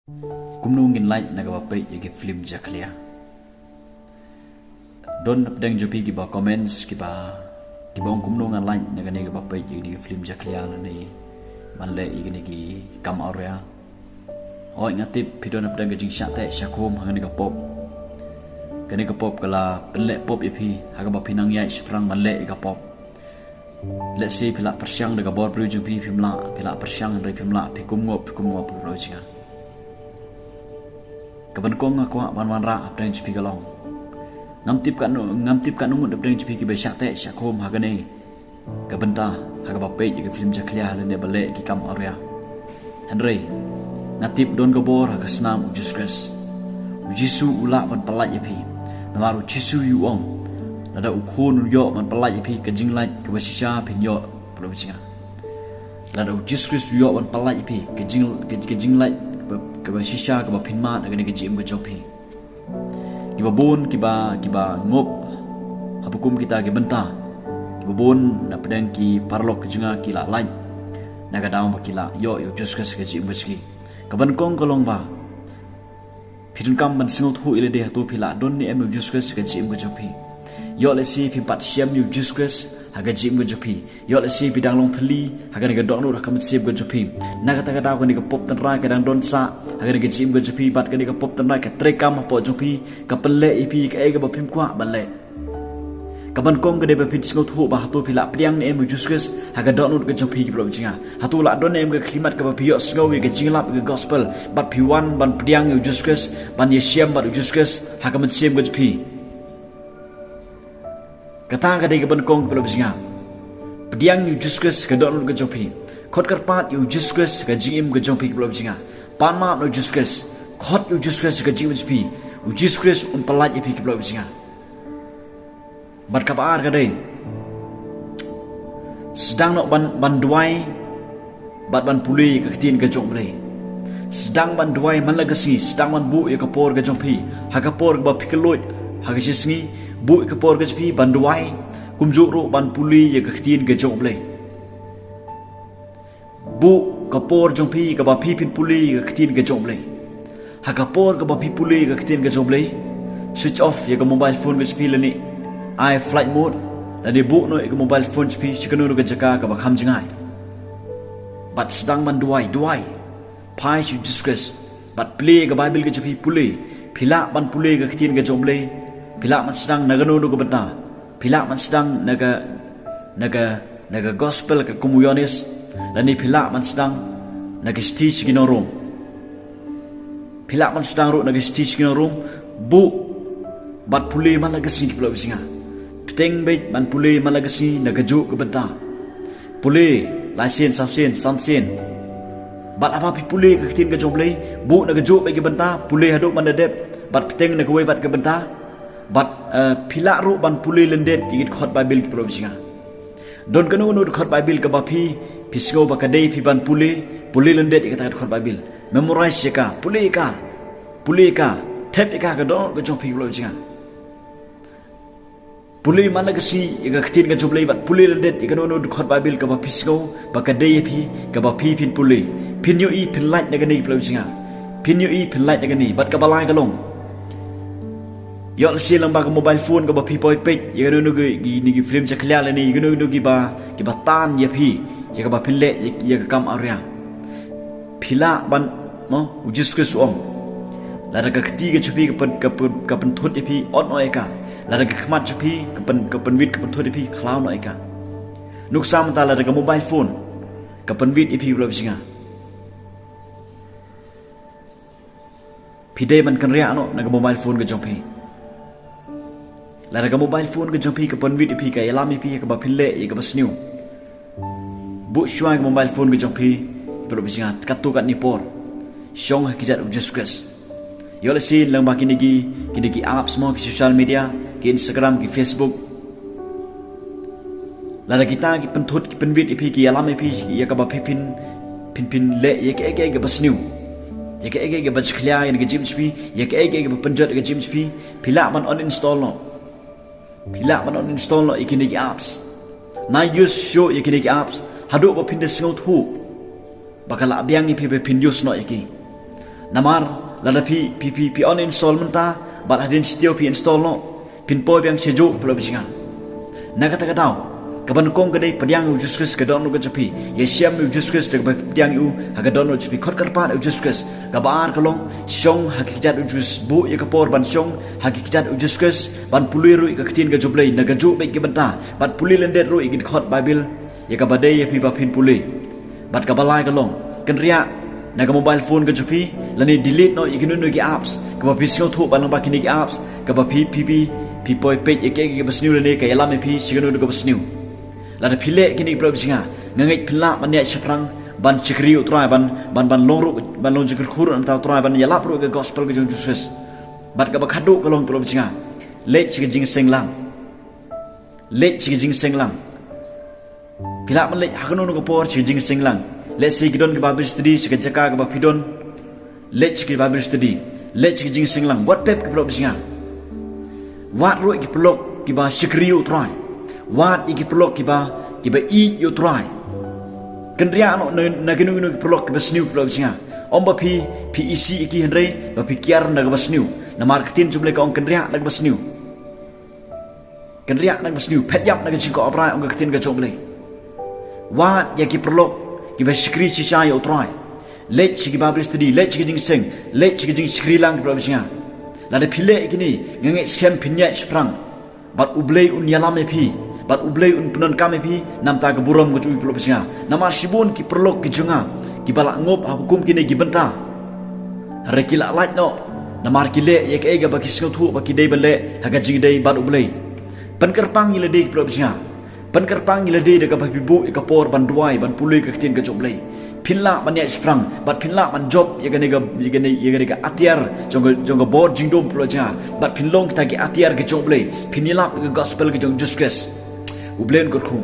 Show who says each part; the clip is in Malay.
Speaker 1: Kumno ngin lait naga peit yagi film jakhlia. Don napdeng jopi ki ba comments ki ba kumno ngan lait naga ne ga peit yagi film jakhlia ni manle yagi ki kam area. Oi ngatip pidon napdeng ga jing syate syakum hangani ga pop. Kani ga pop kala penle pop yapi haga ba pinang yai sprang manle ga pop. Let's say pila persyang daga bor bru jopi pimla pila persyang ri pimla pikum ngop ro jinga. Kaban kong aku ban ra apdeng jpi galong ngamtip kan nungut apdeng jpi ki besyak te syakom hagane kabenta haga bape ji film jakhlia le ne bale ki kam area Henry ngatip don gobor haga snam Jesus Jisu ula ban palat yapi namaru Jisu yu om nada ukhun yo ban palat yapi ka jinglait ka basisha pin yo pro jinga nada Jesus yo ban palat yapi ka jinglait kiba shisha kiba pinman agani ke jim ke jopi kiba bon kiba ngop habukum kita ke benta kiba bon na pedang ki parlok ke junga kila lain naga daung bakila yo just ke jim ke kaban kong kolong ba pidun kam ban singot hu ile de tu pila don ni em just ke jim ke jopi yo le si pi pat siam yu just haga jim ke jopi yo le si bidang long thali haga ni ga dong ru rakam sip ke jopi naga ta ga daw ni ga pop tan ra kadang don sa haga ni ga jim ke jopi bat ga ni ga pop tan ra ka trekam po jopi ka pelle ipi ka e ga ba phim kwa balle kaban kong ga de ba pit singot hu ba hatu pila priang ni em juskus haga dong ru ga jopi ki bro jinga hatu la don em ga klimat ka ba pio sngowi ga jinglap ga gospel bat piwan ban priang yu juskus ban yesiam bat juskus haga men sim ga jopi kata kadai ke benkong pelo besinga pediang yu juskus ke don ke jopi khot karpat yu juskus ke jingim ke jopi pelo besinga panma no juskus khot yu juskus ke jingim jopi yu juskus un palat yapi ke pelo besinga bat kabar kadai sedang no ban duai bat ban puli ke tin ke jong blai sedang ban duai man lagasi sedang ban bu ya kapor ke jopi ha kapor ba pikelot ha ke singi bu kapor ke jpi banduai kumjuk ro ban puli ye khtin ke jong blai bu kapor jong pi ka ba pi pin puli ke khtin ke jong blai ha kapor ka ba pi puli ke khtin ke jong blai switch off ye ka mobile phone ke jpi lani I flight mode la de bu no ke mobile phone jpi chikanu ro ke jaka ka ba kham jingai bat sedang banduai pai chu discuss bat play ke bible ke jpi puli phila ban puli ke khtin ke jong blai pila man sedang nagano do benda pila man sedang naga gospel ke komunionis dan ni pila man sedang naga stage ginorum pila man sedang ro naga stage ginorum bu bat puli man lagasi pula bisinga peteng bait man puli man lagasi naga ju ke benda puli laisen sausen sansen bat apa pi puli ke tin ke joblei bu naga ju bagi benda puli haduk man dedep bat peteng naga we bat ke benda bat pila ru ban puli lendet igit khot bible ki provinsia don kanu nu khot bible ka ba phi pisgo ba kadai phi ban puli lendet igit khot bible memorize ka puli ka tep ka ka don ka jong phi provinsia puli mana gasi iga khtin ka jublei bat puli lendet iganu nu khot bible ka ba pisgo ba kadai phi ka ba phi phin puli phin yu i phin light na ga ni provinsia phin yu i phin light na ga ni bat ka balai ka long yo si lembaga mobile phone ka ba pi poi peit ye no gi film jakhlia le ni no gi ba tan ye phi ye ka ba phile ye ka kam area phila ban no ujis ke suom la da ka khti ke chupi ka pen thot ye phi on oi ka la da ka khmat chupi ka pen wit ka pen thot ye phi khlau noi ka nuk sam ta la da ka mobile phone ka pen wit ye phi bro bisinga phi dei man kan ria no na ka mobile phone ka jong phi lara ka mobile phone ke jompi ke panwit ipi ka yalami pi ka ba phille e ka basniu bu shwai mobile phone ke jompi pero bisinga katu kat ni por shong ha kijat Jesus yo le sin lang ba kini gi apps mo ki social media ki Instagram ki Facebook lara kita ki penthut ki panwit ipi ki yalami pi ya ka ba pin le ye ke basniu ye ke bachkhlia ye ke jimspi ye ke panjat ke jimspi phila man uninstall no pila man uninstall no ikinig apps na use show ikinig apps hadu ba pindes ngot hu bakala abyang ipi be pindus no iki namar lada pi on install menta bat hadin sitio pi install no pin poi biang sejuk pulau bisingan na kata kadau kaban kong kadai padiang u Jesus ka don ga japi ye siam u Jesus de padiang u ha ga don u japi khot karpat u Jesus ga bar kalong song hakikat u Jesus bu ye kapor ban song hakikat u Jesus ban pului ru ka ktin ga jublei na ga ju be ki banta bat puli lendet ru igit khot bible ye ka badai ye pi ba pin puli bat ka balai kalong kan ria na ka mobile phone ka jupi lani delete no ikinu no ki apps ka ba pisio thu ban ba kini ki apps ka ba pi poi page ye ke basniu lani ka yalam pi siganu do ka basniu lada pile kini pro bisinga ngangai phila manya chaprang ban chikri utrai ban longru ban long jikr khur anta utrai ban yala pro ga gospel ga Jesus bat ka ba khadu ka long pro bisinga le chig jing senglang phila man le hakano no ko por chig jing senglang le si gidon ka bible study chig jaka ka ba pidon le chig bible study le chig jing senglang what pep ka pro bisinga wat ro ki plok ki ba chikri utrai wat iki pelok kiba eat you try kendria no na ginu ki pelok kiba sniu pelok singa omba pi isi iki henrei ba pi kiar na ga sniu na marketing jumle ka on kendria na ga sniu pet yap na ga chiko opra on ga ktin ga jumle wat ya ki pelok kiba skri chi cha you try let chi ki bible study let chi jing sing let chi jing skri lang pelok singa la de pile ikini nge schem pinya sprang bat ublei un yalame pi bat ublei un penon kami pi nam ta geburam ke cui pulau pesinga nama sibun ki perlok ki junga ki balak ngop hukum kini ki benta rekila lait no nama kile ye ke ega baki singtu baki dei bele haga jing dei bat ublei penkerpang ile dei pulau pesinga penkerpang ile dei de ka bibu ka por ban duai ban pului ka tin ka joblei pinla ban ya sprang bat pinla ban job ye gane ka atiar jong board jingdom pulau pesinga bat pinlong ta ki atiar ke joblei pinila ka gospel ke jong Jesus ublen korku